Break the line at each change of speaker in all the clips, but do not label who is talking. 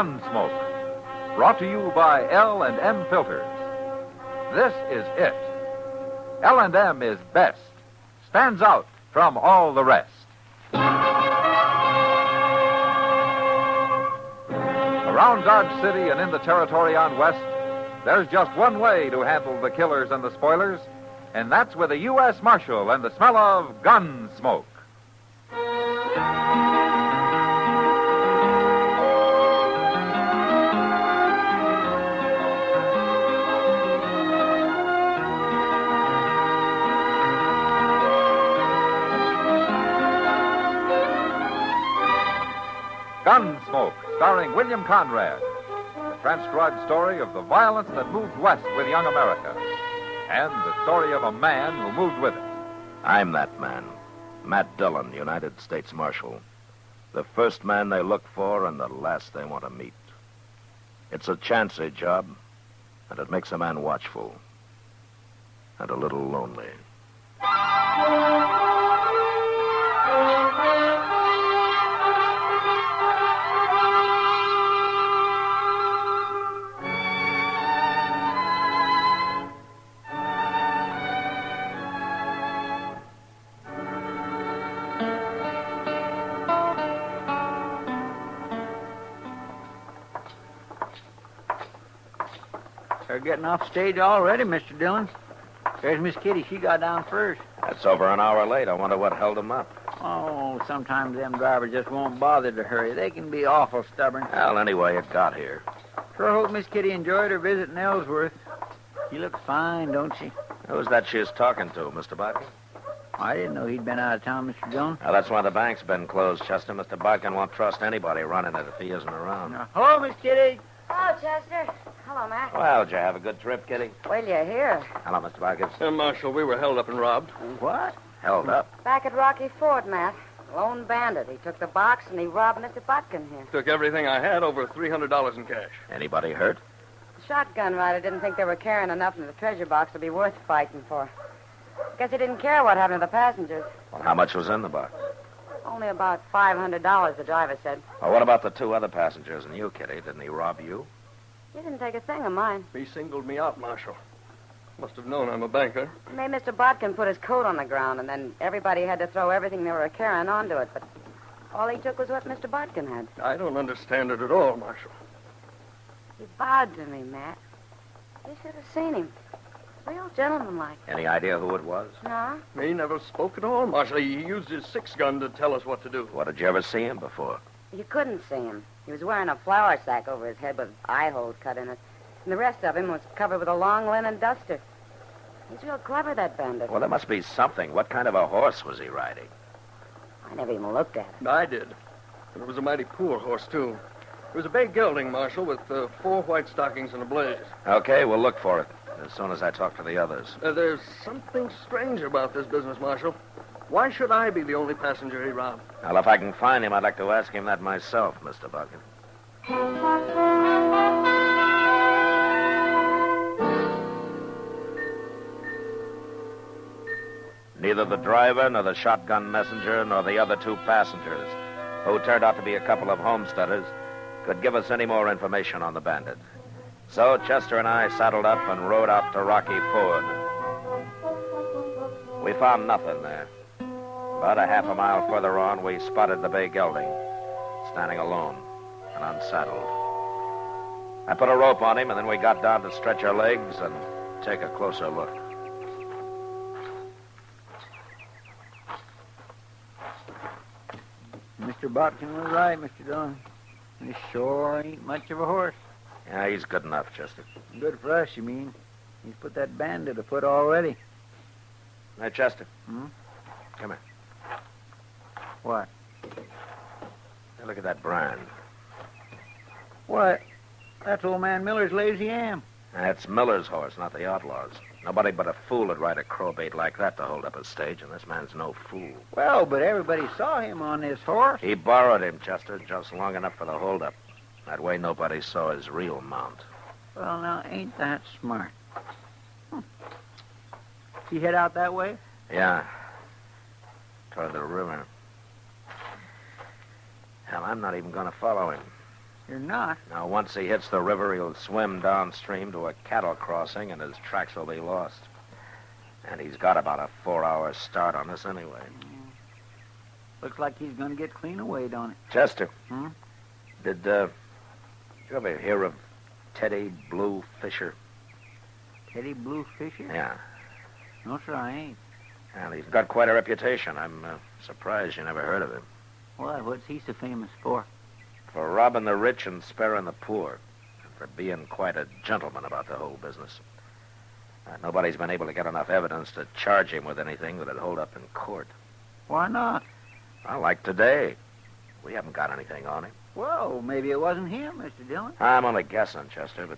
Gunsmoke. Brought to you by L&M Filters. This is it. L&M is best. Stands out from all the rest. Around Dodge City and in the territory on West, there's just one way to handle the killers and the spoilers, and that's with a U.S. Marshal and the smell of Gunsmoke. Gunsmoke, starring William Conrad. The transcribed story of the violence that moved west with young America. And the story of a man who moved with it.
I'm that man. Matt Dillon, United States Marshal. The first man they look for and the last they want to meet. It's a chancy job, and it makes a man watchful. And a little lonely.
They're getting off stage already, Mr. Dillon. There's Miss Kitty. She got down first.
That's over an hour late. I wonder what held them up.
Oh, sometimes them drivers just won't bother to hurry. They can be awful stubborn.
Well, anyway, it got here.
Sure hope Miss Kitty enjoyed her visit in Ellsworth. She looks fine, don't she?
Who's that she's talking to, Mr. Bodkin?
I didn't know he'd been out of town, Mr. Dillon.
Now, that's why the bank's been closed, Chester. Mr. Bodkin won't trust anybody running it if he isn't around.
Hello, Miss Kitty.
Hello, Chester. Hello, Matt.
Well, did you have a good trip, Kitty?
Well, you're here.
Hello, Mr. Bodkin.
Marshal, we were held up and robbed.
What?
Held up?
Back at Rocky Ford, Matt. Lone bandit. He took the box and he robbed Mr. Butkin here.
Took everything I had, over $300 in cash.
Anybody hurt?
The shotgun rider didn't think they were carrying enough in the treasure box to be worth fighting for. Guess he didn't care what happened to the passengers.
Well, how much was in the box?
Only about $500, the driver said.
Well, what about the two other passengers and you, Kitty? Didn't he rob you?
He didn't take a thing of mine.
He singled me out, Marshal. Must have known I'm a banker.
He made Mr. Botkin put his coat on the ground, and then everybody had to throw everything they were carrying onto it. But all he took was what Mr. Botkin had.
I don't understand it at all, Marshal.
He bowed to me, Matt. You should have seen him. Real gentlemanlike.
Any idea who it was?
No?
He never spoke at all, Marshal. He used his six-gun to tell us what to do.
What, did you ever see him before?
You couldn't see him. He was wearing a flour sack over his head with eye holes cut in it. And the rest of him was covered with a long linen duster. He's real clever, that bandit.
Well, there must be something. What kind of a horse was he riding?
I never even looked at him.
I did. And it was a mighty poor horse, too. It was a bay gelding, Marshal, with 4 white stockings and a blaze.
Okay, we'll look for it as soon as I talk to the others.
There's something strange about this business, Marshal. Why should I be the only passenger he robbed?
Well, if I can find him, I'd like to ask him that myself, Mr. Bodkin. Neither the driver, nor the shotgun messenger, nor the other 2 passengers, who turned out to be a couple of homesteaders, could give us any more information on the bandit. So Chester and I saddled up and rode out to Rocky Ford. We found nothing there. About a half a mile further on, we spotted the bay gelding, standing alone and unsaddled. I put a rope on him, and then we got down to stretch our legs and take a closer look.
Mr. Botkin was right, Mr. Dillon. He sure ain't much of a horse.
Yeah, he's good enough, Chester.
Good for us, you mean? He's put that bandit afoot already.
Hey, Chester.
Hmm?
Come here.
What?
Hey, look at that brand.
What? That's old man Miller's lazy am.
That's Miller's horse, not the outlaw's. Nobody but a fool would ride a crowbait like that to hold up a stage, and this man's no fool.
Well, but everybody saw him on this horse.
He borrowed him, Chester, just long enough for the holdup. That way nobody saw his real mount.
Well, now, ain't that smart? He head out that way?
Yeah. Toward the river. Hell, I'm not even going to follow him.
You're not?
Now, once he hits the river, he'll swim downstream to a cattle crossing, and his tracks will be lost. And he's got about a 4-hour start on us anyway.
Looks like he's going to get clean away, don't it?
Chester.
Hmm?
Did you ever hear of Teddy Blue Fisher?
Teddy Blue Fisher?
Yeah.
No, sir, I ain't.
Well, he's got quite a reputation. I'm surprised you never heard of him.
Why, what's he so famous for?
For robbing the rich and sparing the poor. And for being quite a gentleman about the whole business. Nobody's been able to get enough evidence to charge him with anything that'd hold up in court.
Why not?
Well, like today. We haven't got anything on him.
Well, maybe it wasn't him, Mr. Dillon.
I'm only guessing, Chester, but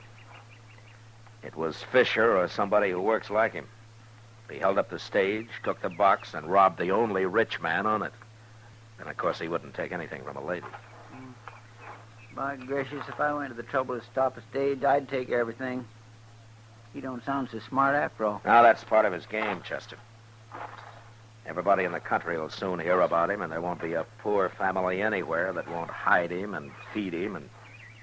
it was Fisher or somebody who works like him. He held up the stage, took the box, and robbed the only rich man on it. And, of course, he wouldn't take anything from a lady.
By gracious, if I went to the trouble to stop a stage, I'd take everything. He don't sound so smart after all.
Now, that's part of his game, Chester. Everybody in the country will soon hear about him, and there won't be a poor family anywhere that won't hide him and feed him and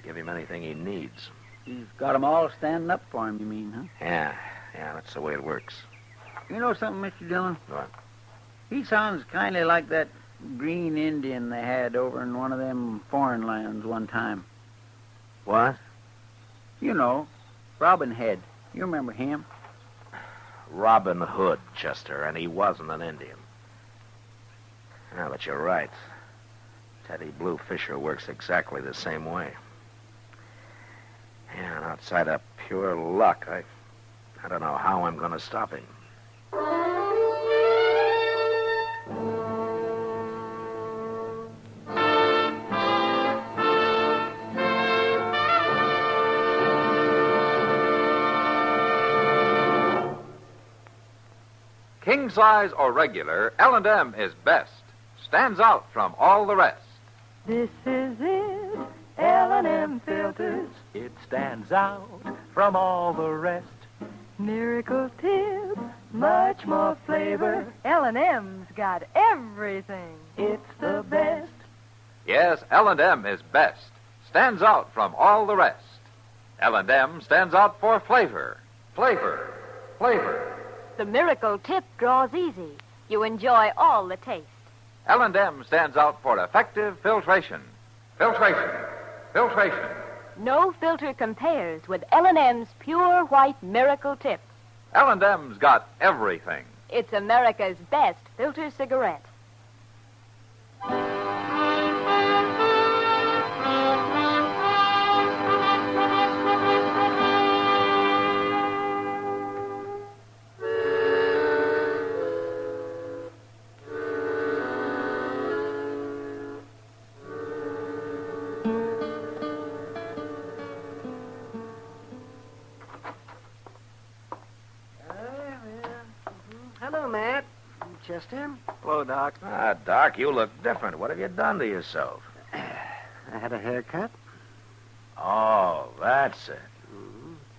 give him anything he needs.
He's got 'em all standing up for him, you mean, huh?
Yeah, that's the way it works.
You know something, Mr. Dillon?
What?
He sounds kind of like that green Indian they had over in one of them foreign lands one time.
What?
You know, Robin Head. You remember him?
Robin Hood, Chester, and he wasn't an Indian. Yeah, but you're right. Teddy Blue Fisher works exactly the same way. Yeah, and outside of pure luck, I don't know how I'm going to stop him.
King size or regular, L&M is best. Stands out from all the rest.
This is it, L&M filters.
It stands out from all the rest.
Miracle tip, much more flavor. L&M's got everything.
It's the best.
Yes, L&M is best. Stands out from all the rest. L&M stands out for flavor. Flavor. Flavor.
The miracle tip draws easy. You enjoy all the taste.
L&M stands out for effective filtration. Filtration. Filtration.
No filter compares with L&M's pure white miracle tip.
L&M's got everything.
It's America's best filter cigarette.
Hello, Matt. Chester.
Hello, Doc.
Doc, you look different. What have you done to yourself?
I had a haircut.
Oh, that's it.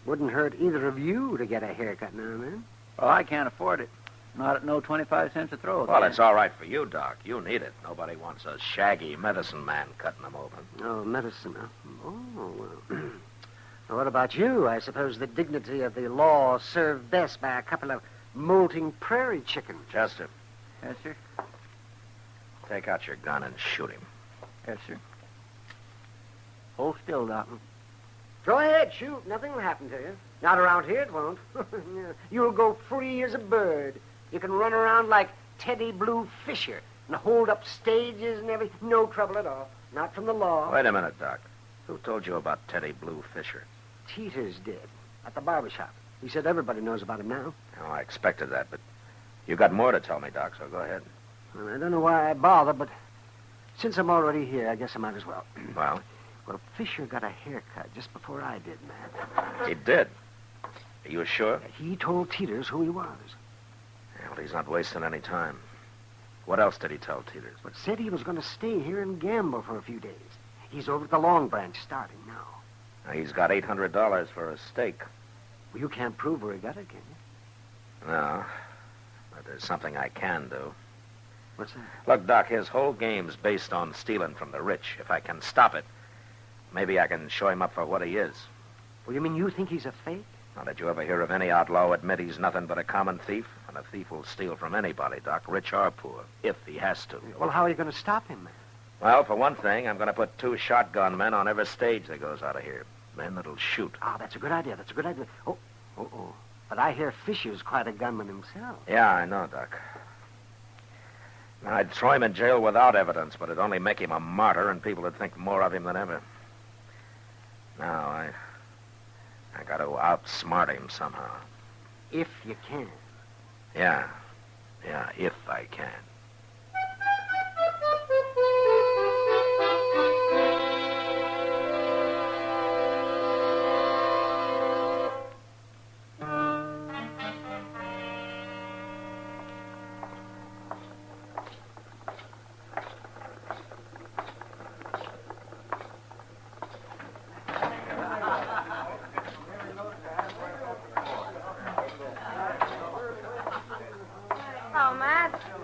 Wouldn't hurt either of you to get a haircut now and then.
Well, I can't afford it. Not at no 25 cents a throw.
Well, it's all right for you, Doc. You need it. Nobody wants a shaggy medicine man cutting them open.
Oh, medicine. Oh, well. Well, what about you? I suppose the dignity of the law served best by a couple of molting prairie chickens.
Chester,
Yes, sir.
take out your gun and shoot him.
Yes, sir. Hold still, Doc.
Go ahead, shoot. Nothing will happen to you. Not around here, it won't. You'll go free as a bird. You can run around like Teddy Blue Fisher and hold up stages and everything. No trouble at all. Not from the law.
Wait a minute, Doc. Who told you about Teddy Blue Fisher?
Teeters did. At the barber shop. He said everybody knows about him now.
Oh, I expected that, but you got more to tell me, Doc, so go ahead.
Well, I don't know why I bother, but since I'm already here, I guess I might as well.
Well?
Well, Fisher got a haircut just before I did, Matt.
He did. Are you sure?
He told Teeters who he was.
Yeah, well, he's not wasting any time. What else did he tell Teeters?
But said he was going to stay here and gamble for a few days. He's over at the Long Branch starting now.
Now, he's got $800 for a stake.
Well, you can't prove where he got it, can you?
No, but there's something I can do.
What's that?
Look, Doc, his whole game's based on stealing from the rich. If I can stop it, maybe I can show him up for what he is.
Well, you mean you think he's a fake?
Now, did you ever hear of any outlaw admit he's nothing but a common thief? And a thief will steal from anybody, Doc, rich or poor, if he has to.
Well, how are you going to stop him, man?
Well, for one thing, I'm going to put 2 shotgun men on every stage that goes out of here. Men that'll shoot.
Oh, that's a good idea. That's a good idea. Oh. But I hear Fisher's quite a gunman himself.
Yeah, I know, Doc. Now, I'd throw him in jail without evidence, but it'd only make him a martyr, and people would think more of him than ever. Now, I got to outsmart him somehow.
If you can.
Yeah, if I can.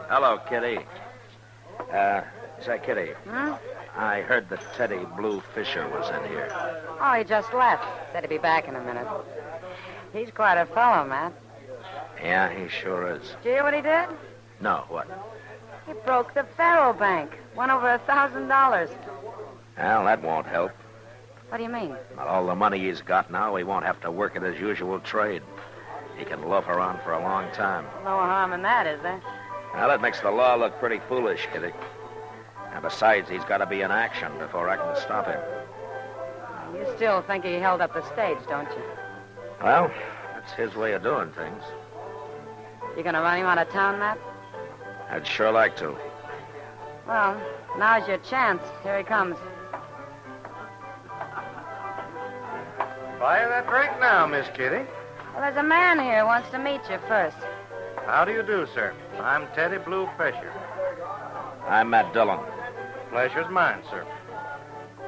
Hello, Kitty. Say, Kitty.
Hmm?
I heard that Teddy Blue Fisher was in here.
Oh, he just left. Said he'd be back in a minute. He's quite a fellow, Matt.
Yeah, he sure is.
Did you hear what he did?
No, what?
He broke the Faro Bank. Won over $1,000.
Well, that won't help.
What do you mean?
With all the money he's got now, he won't have to work at his usual trade. He can loaf around for a long time.
No harm in that, is there?
Now, that makes the law look pretty foolish, Kitty. And besides, he's got to be in action before I can stop him.
You still think he held up the stage, don't you?
Well, that's his way of doing things.
You gonna run him out of town, Matt?
I'd sure like to.
Well, now's your chance. Here he comes.
Fire that drink now, Miss Kitty.
Well, there's a man here who wants to meet you first.
How do you do, sir? I'm Teddy Blue Fisher.
I'm Matt Dillon.
Pleasure's mine, sir.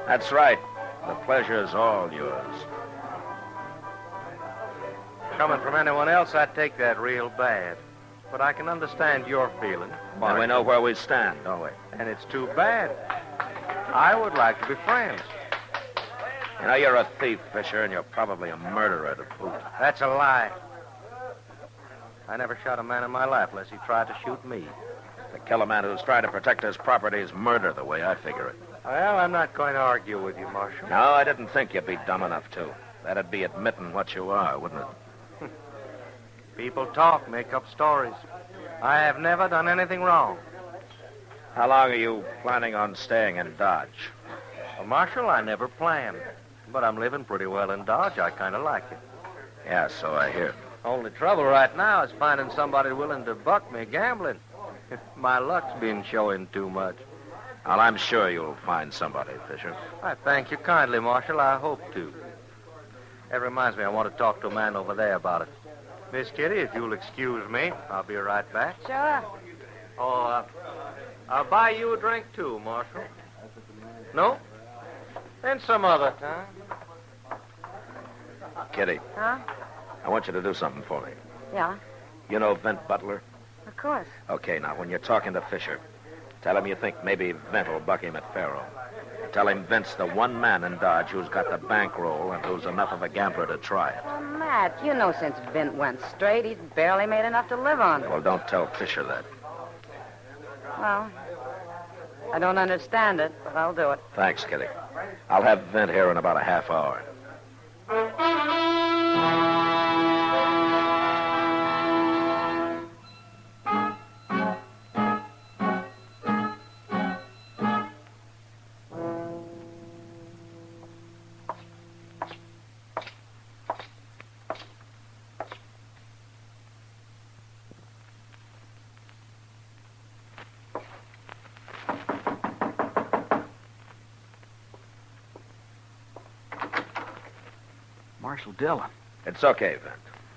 That's right. The pleasure's all yours.
Coming from anyone else, I'd take that real bad. But I can understand your feeling.
Now we know where we stand, don't we?
And it's too bad. I would like to be friends.
You know, you're a thief, Fisher, and you're probably a murderer to boot.
That's a lie. I never shot a man in my life unless he tried to shoot me.
To kill a man who's trying to protect his property is murder, the way I figure it.
Well, I'm not going to argue with you, Marshal.
No, I didn't think you'd be dumb enough to. That'd be admitting what you are, wouldn't it?
People talk, make up stories. I have never done anything wrong.
How long are you planning on staying in Dodge?
Well, Marshal, I never planned. But I'm living pretty well in Dodge. I kind of like it.
Yeah, so I hear.
Only trouble right now is finding somebody willing to buck me gambling. My luck's been showing too much.
Well, I'm sure you'll find somebody, Fisher.
I thank you kindly, Marshal. I hope to. That reminds me, I want to talk to a man over there about it. Miss Kitty, if you'll excuse me, I'll be right back.
Sure.
Oh, I'll buy you a drink, too, Marshal. No? Then some other time.
Kitty,
Huh?
I want you to do something for me.
Yeah,
You know Vent Butler?
of course.
Okay, now, when you're talking to Fisher, tell him you think maybe Vent will buck him at Faro. Tell him Vent's the one man in Dodge who's got the bankroll and who's enough of a gambler to try it.
Well, Matt, you know since Vint went straight, he's barely made enough to live on.
Well, don't tell Fisher that.
Well, I don't understand it, but I'll do it.
Thanks, Kitty. I'll have Vent here in about a half hour.
Marshal Dillon.
It's okay, Vent.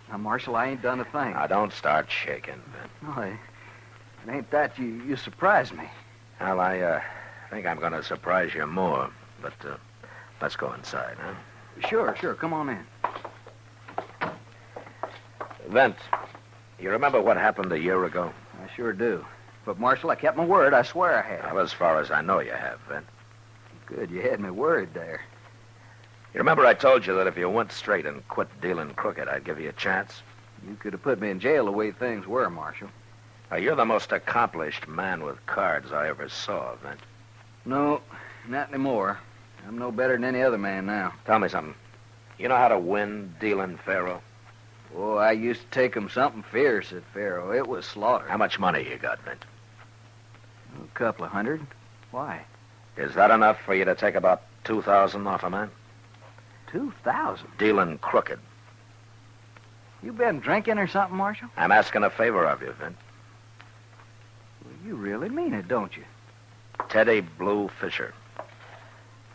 Now, Marshal, I ain't done a thing.
Now, don't start shaking, Vent.
No, it ain't that. You surprised me.
Well, I think I'm going to surprise you more. But let's go inside, huh?
Sure. Come on in.
Vent, you remember what happened a year ago?
I sure do. But, Marshal, I kept my word. I swear I had.
Well, as far as I know, you have, Vent.
Good, you had me worried there.
You remember I told you that if you went straight and quit dealing crooked, I'd give you a chance?
You could have put me in jail the way things were, Marshal.
Now, you're the most accomplished man with cards I ever saw, Vint.
No, not anymore. I'm no better than any other man now.
Tell me something. You know how to win dealing faro?
Oh, I used to take 'em something fierce at Faro. It was slaughter.
How much money you got, Vint?
A couple of hundred. Why?
Is that enough for you to take about 2,000 off a man?
2,000?
Dealing crooked.
You been drinking or something, Marshal?
I'm asking a favor of you, Vint.
Well, you really mean it, don't you?
Teddy Blue Fisher.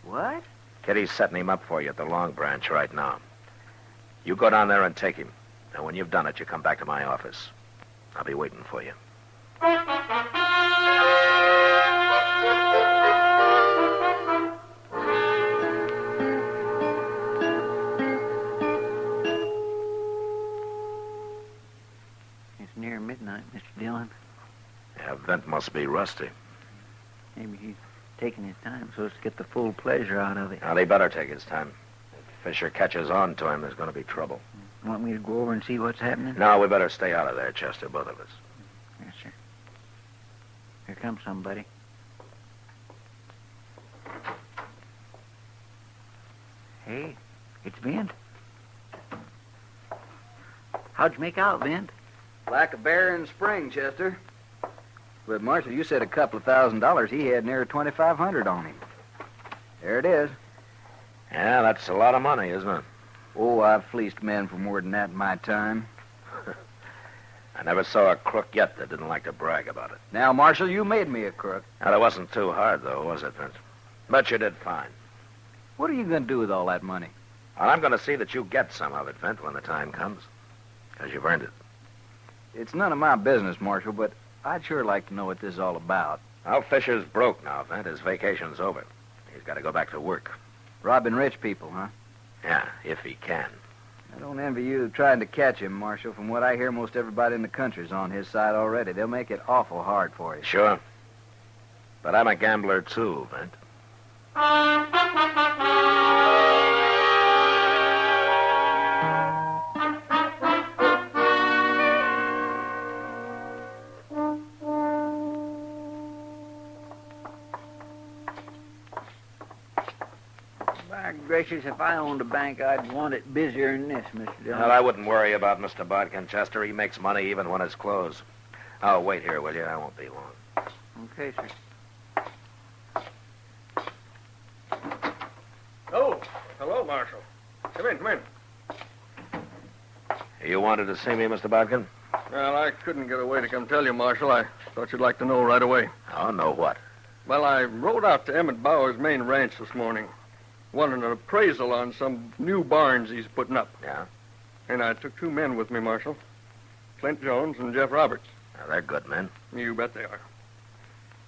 What?
Kitty's setting him up for you at the Long Branch right now. You go down there and take him. And when you've done it, you come back to my office. I'll be waiting for you.
It's near midnight, Mr. Dillon.
Yeah, Vint must be rusty.
Maybe he's taking his time so as to get the full pleasure out of it.
Well, he better take his time. If Fisher catches on to him, there's going to be trouble.
Want me to go over and see what's happening?
No, we better stay out of there, Chester, both of us.
Yes, sir. Here comes somebody. Hey, it's Vint. How'd you make out, Vint?
Like a bear in spring, Chester. But, Marshal, you said a couple of $1,000. He had near 2,500 on him. There it is.
Yeah, that's a lot of money, isn't it?
Oh, I've fleeced men for more than that in my time.
I never saw a crook yet that didn't like to brag about it.
Now, Marshal, you made me a crook.
Now, that wasn't too hard, though, was it, Vince? But you did fine.
What are you going to do with all that money?
Well, I'm going to see that you get some of it, Vint, when the time comes. Because you've earned it.
It's none of my business, Marshal, but I'd sure like to know what this is all about.
Well, Fisher's broke now, Vint. His vacation's over. He's got to go back to work.
Robbing rich people, huh?
Yeah, if he can.
I don't envy you trying to catch him, Marshal. From what I hear, most everybody in the country's on his side already. They'll make it awful hard for you.
Sure. But I'm a gambler, too, Vint.
By gracious, if I owned a bank, I'd want it busier than this, Mr. Dillon.
Well, I wouldn't worry about Mr. Bodkin, Chester. He makes money even when it's closed. Oh, wait here, will you? I won't be long.
Okay, sir.
Oh, hello, Marshal. Come in, come in.
You wanted to see me, Mr. Bodkin?
Well, I couldn't get away to come tell you, Marshal. I thought you'd like to know right away.
Oh, know what?
Well, I rode out to Emmett Bauer's main ranch this morning. Wanted an appraisal on some new barns he's putting up.
Yeah?
And I took two men with me, Marshal. Clint Jones and Jeff Roberts.
Now, they're good men.
You bet they are.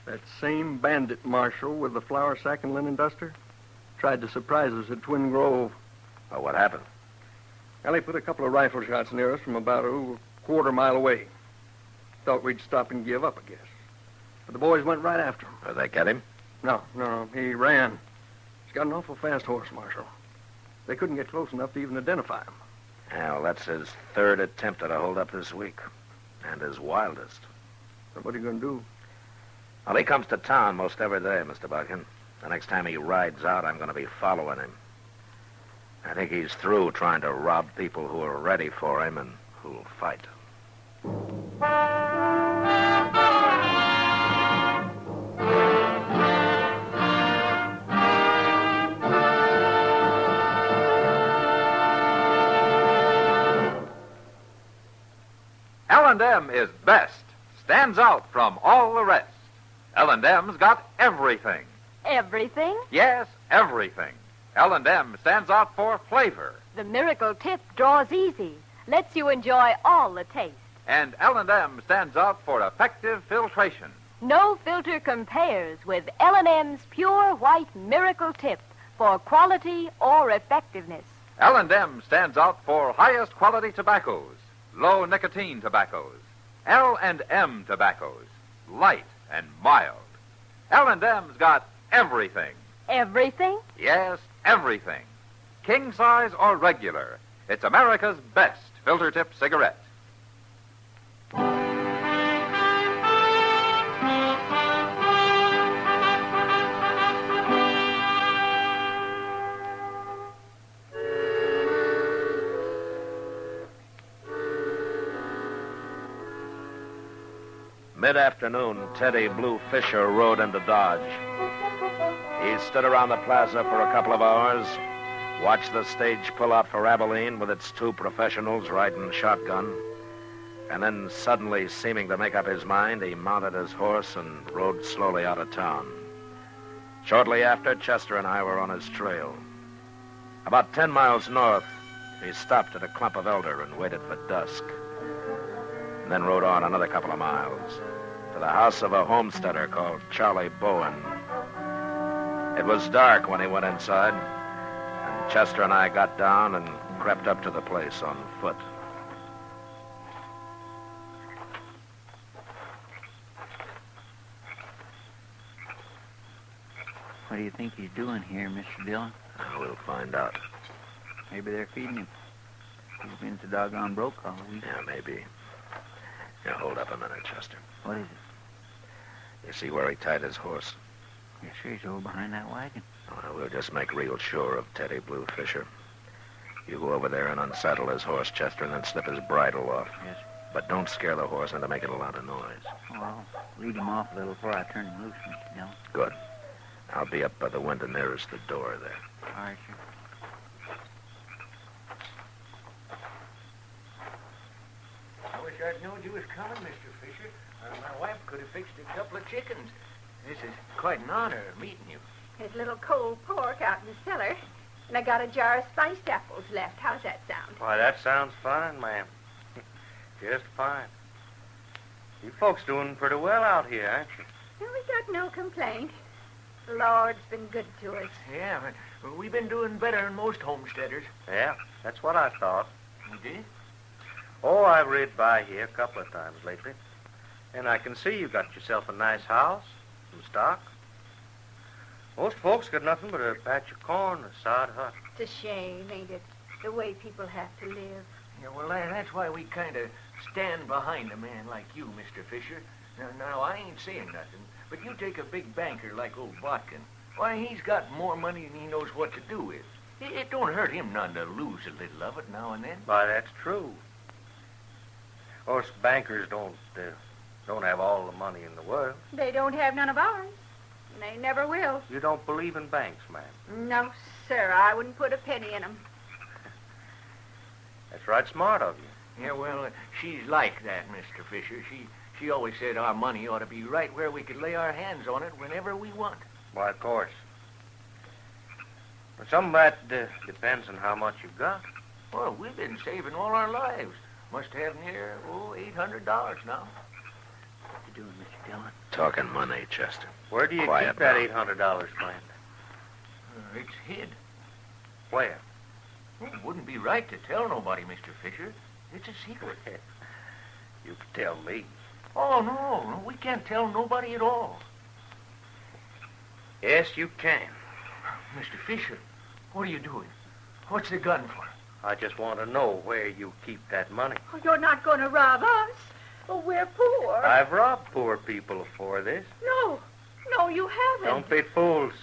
That same bandit, Marshal, with the flour sack and linen duster, tried to surprise us at Twin Grove.
Well, what happened?
Well, he put a couple of rifle shots near us from about a quarter-mile away. Thought we'd stop and give up, I guess. But the boys went right after him.
Did they get him?
No, he ran. He's got an awful fast horse, Marshal. They couldn't get close enough to even identify him.
Well, that's his third attempt at a holdup this week. And his wildest.
So what are you going to do?
Well, he comes to town most every day, Mr. Bodkin. The next time he rides out, I'm going to be following him. I think he's through trying to rob people who are ready for him and who'll fight.
L&M is best, stands out from all the rest. L&M's got everything.
Everything?
Yes, everything. L&M stands out for flavor.
The miracle tip draws easy, lets you enjoy all the taste.
And L&M stands out for effective filtration.
No filter compares with L&M's pure white miracle tip for quality or effectiveness.
L&M stands out for highest quality tobaccos, low nicotine tobaccos, L&M tobaccos, light and mild. L&M's got everything.
Everything?
Yes, everything. king size or regular. It's America's best filter tip cigarette.
Mid-afternoon, Teddy Blue Fisher rode into Dodge. He stood around the plaza for a couple of hours, watched the stage pull out for Abilene with its two professionals riding shotgun, and then suddenly, seeming to make up his mind, he mounted his horse and rode slowly out of town. Shortly after, Chester and I were on his trail. About 10 miles north, he stopped at a clump of elder and waited for dusk, and then rode on another couple of miles to the house of a homesteader called Charlie Bowen. It was dark when he went inside, and Chester and I got down and crept up to the place on foot.
What do you think he's doing here, Mr. Dillon?
We'll find out.
Maybe they're feeding him. He's been so doggone broke all week.
Yeah, maybe. Now, hold up a minute, Chester.
What is it?
You see where he tied his horse?
Yes, sir, he's over behind that wagon.
Well, we'll just make real sure of Teddy Blue Fisher. You go over there and unsaddle his horse, Chester, and then slip his bridle off.
Yes, sir.
But don't scare the horse into making a lot of noise.
Oh, I'll lead him off a little before I turn him loose, Mr. Dillon.
Good. I'll be up by the window nearest the door there.
All right, sir.
I wish I'd known you was coming, Mr. Fisher. My wife could have fixed a couple of chickens. This is quite an honor meeting you.
There's a little cold pork out in the cellar, and I got a jar of spiced apples left. How's that sound?
Why, that sounds fine, ma'am. Just fine. You folks doing pretty well out here, aren't you?
Well, we got no complaint. The Lord's been good to us.
Yeah, but we've been doing better than most homesteaders.
Yeah, that's what I thought.
You did?
Oh, I've rid by here a couple of times lately. And I can see you got yourself a nice house, some stock. Most folks got nothing but a patch of corn and a sod hut.
It's a shame, ain't it? The way people have to live.
Yeah, well, that's why we kind of stand behind a man like you, Mr. Fisher. Now, I ain't saying nothing, but you take a big banker like old Botkin. Why, he's got more money than he knows what to do with. It don't hurt him none to lose a little of it now and then.
Why, that's true. Of course, bankers don't have all the money in the world.
They don't have none of ours. And they never will.
You don't believe in banks, ma'am?
No, sir. I wouldn't put a penny in them.
That's right smart of you.
Yeah, well, she's like that, Mr. Fisher. She always said our money ought to be right where we could lay our hands on it whenever we want.
Why, of course. But some of that depends on how much you've got.
Well, we've been saving all our lives. Must have near, $800 now.
What you doing, Mr. Dillon?
Talking money, Chester.
Where do you
Quiet
keep that
now.
$800 planned?
It's hid.
Where?
Well, it wouldn't be right to tell nobody, Mr. Fisher. It's a secret.
You can tell me.
Oh, no, we can't tell nobody at all.
Yes, you can.
Mr. Fisher, what are you doing? What's the gun for?
I just want to know where you keep that money.
Oh, you're not going to rob us. Oh, we're poor.
I've robbed poor people before this.
No, you haven't.
Don't be fools.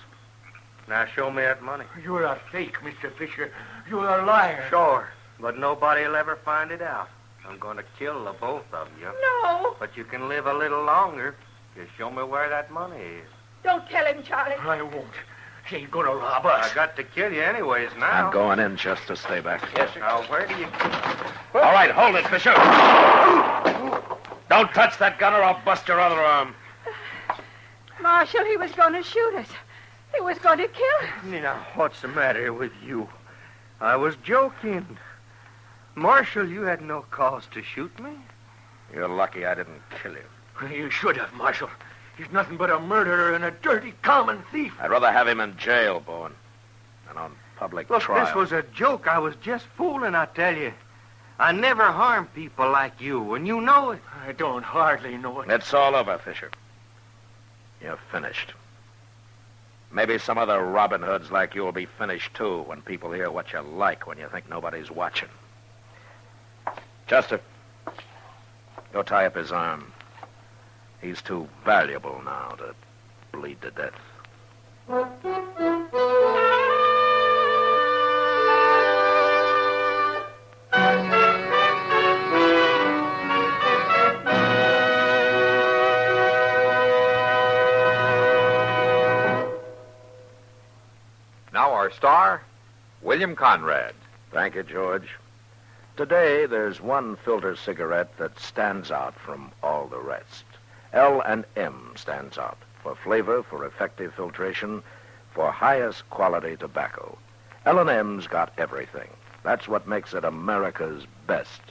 Now show me that money.
You're a fake, Mr. Fisher. You're a liar.
Sure, but nobody will ever find it out. I'm going to kill the both of you.
No.
But you can live a little longer. Just show me where that money is.
Don't tell him, Charlie.
I won't. He ain't going to rob us.
I got to kill you anyways now.
I'm going in, Chester. Stay back.
Yes, sir. Now, where do you...
All right, hold it, Fisher. Don't touch that gun or I'll bust your other arm.
Marshal, he was going to shoot us. He was going to kill us.
Now, what's the matter with you? I was joking. Marshal, you had no cause to shoot me.
You're lucky I didn't kill you.
You should have, Marshal. He's nothing but a murderer and a dirty common thief.
I'd rather have him in jail, Bowen, than on public
Look,
trial.
this was a joke. I was just fooling, I tell you. I never harm people like you, and you know it.
I don't hardly know it.
It's all over, Fisher. You're finished. Maybe some other Robin Hoods like you will be finished, too, when people hear what you like when you think nobody's watching. Chester, go tie up his arm. He's too valuable now to bleed to death.
Now our star, William Conrad.
Thank you, George. Today, there's one filter cigarette that stands out from all the rest. L&M stands out for flavor, for effective filtration, for highest quality tobacco. L&M's got everything. That's what makes it America's best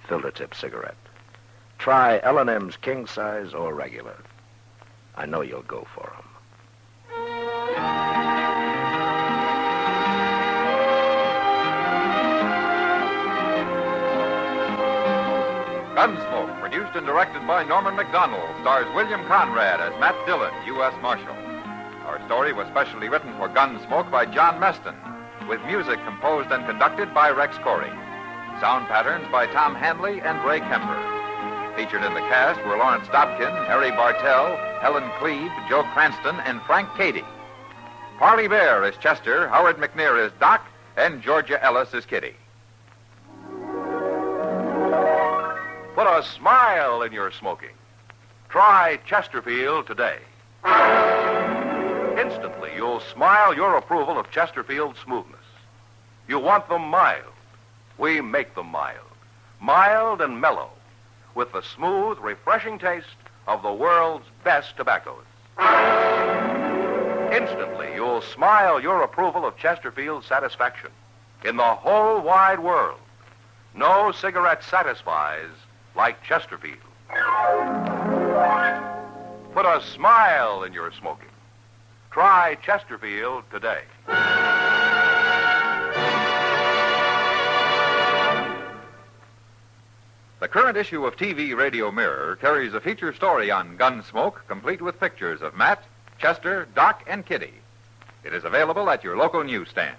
filter tip cigarette. Try L&M's king size or regular. I know you'll go for 'em.
Gunsmoke, produced and directed by Norman MacDonald, stars William Conrad as Matt Dillon, U.S. Marshal. Our story was specially written for Gunsmoke by John Meston, with music composed and conducted by Rex Corey. Sound patterns by Tom Hanley and Ray Kemper. Featured in the cast were Lawrence Dobkin, Harry Bartell, Helen Cleve, Joe Cranston, and Frank Cady. Parley Bear is Chester, Howard McNear is Doc, and Georgia Ellis is Kitty.
Put a smile in your smoking. Try Chesterfield today. Instantly, you'll smile your approval of Chesterfield's smoothness. You want them mild. We make them mild. Mild and mellow, with the smooth, refreshing taste of the world's best tobaccos. Instantly, you'll smile your approval of Chesterfield's satisfaction. In the whole wide world, no cigarette satisfies like Chesterfield. Put a smile in your smoking. Try Chesterfield today.
The current issue of TV Radio Mirror carries a feature story on Gunsmoke, complete with pictures of Matt, Chester, Doc, and Kitty. It is available at your local newsstand.